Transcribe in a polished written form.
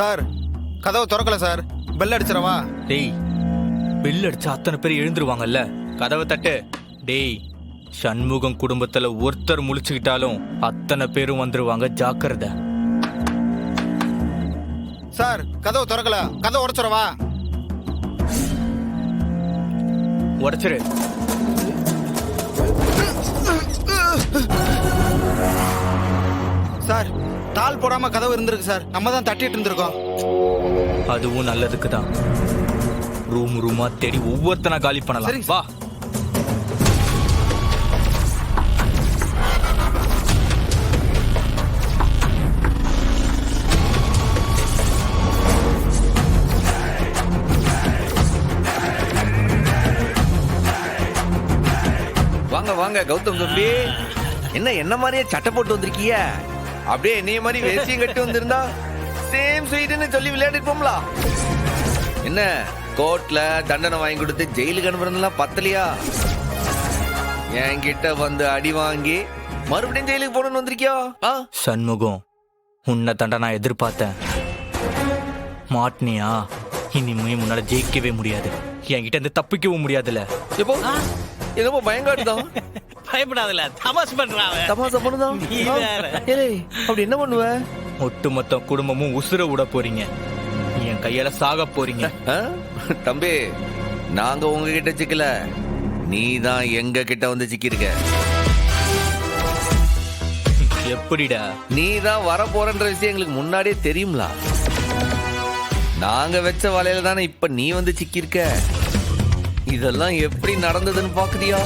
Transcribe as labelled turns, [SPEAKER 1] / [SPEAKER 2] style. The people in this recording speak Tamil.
[SPEAKER 1] சார் கதவை திறக்கல சார். பெல் அடிச்சிடவா?
[SPEAKER 2] டேய், பெல் அடிச்சா அத்தனை பேர் எழுந்துருவாங்கல்ல, கதவை தட்டு. டேய், சண்முகம் குடும்பத்துல ஒருத்தர் முழிச்சுக்கிட்டாலும் அத்தனை பேரும் வந்துருவாங்க, ஜாக்கிரதை.
[SPEAKER 1] சார் கதவை திறக்கல, கதவை உடைச்சிடவா?
[SPEAKER 2] உடைச்சிரு.
[SPEAKER 1] சார் தாள் போடாம கதவு இருந்திருக்கு சார். நம்ம தான் தட்டிட்டு இருந்திருக்கோம்.
[SPEAKER 2] அதுவும் நல்லதுக்கு தான். ரூம் ரூமா தேடி ஒவ்வொருத்தனா காலி பண்ணலாம்.
[SPEAKER 1] சரிங்க
[SPEAKER 2] வா.
[SPEAKER 3] வாங்க வாங்க கௌதம் தம்பி, என்ன மாதிரியே சட்டை போட்டு வந்திருக்கீங்க? அப்படியே என்னைய மாதிரி வேசியும் கட்டி வந்திருந்தா சேம் ஸ்வீட்னு சொல்லி விளையாடிருப்போம்ல. என்ன கோர்ட்ல தண்டனை வாங்கி கொடுத்து ஜெயிலுக்கு அனுப்புறதுலாம் பத்தலையா? என்கிட்ட வந்து அடி வாங்கி மறுபடியும் ஜெயிலுக்கு போகணும்னு வந்திருக்கியா?
[SPEAKER 2] சண்முகம், உன்னை தண்டை நான் எதிர்பார்த்தேன். மாட்டினியா? இனிமே முன்னால ஜெயிக்கவே முடியாது, என்கிட்ட இருந்து தப்பிக்கவும் முடியாதுல்ல.
[SPEAKER 3] எப்போ என்னப்போ பயங்காட்டுதான்.
[SPEAKER 4] பயப்படாதல, தமாஷ் பண்றான்.
[SPEAKER 3] தமாசா பண்ணுதான். அப்படி என்ன பண்ணுவ?
[SPEAKER 2] ஒட்டுமொத்த குடும்பமும் உசுர விட போறீங்க, என் கையால சாக போறீங்க.
[SPEAKER 3] தம்பி, நாங்க உங்ககிட்ட சிக்கல, நீ தான் எங்க கிட்ட வந்து சிக்கிருக்க.
[SPEAKER 2] எப்படிடா?
[SPEAKER 3] நீ தான் வர போறன்ற விஷயம் எங்களுக்கு முன்னாடியே தெரியும்ல. நாங்க வச்ச வலையில தானே இப்ப நீ வந்து சிக்கிருக்க. இதெல்லாம் எப்படி நடந்ததுன்னு பாக்குறியா?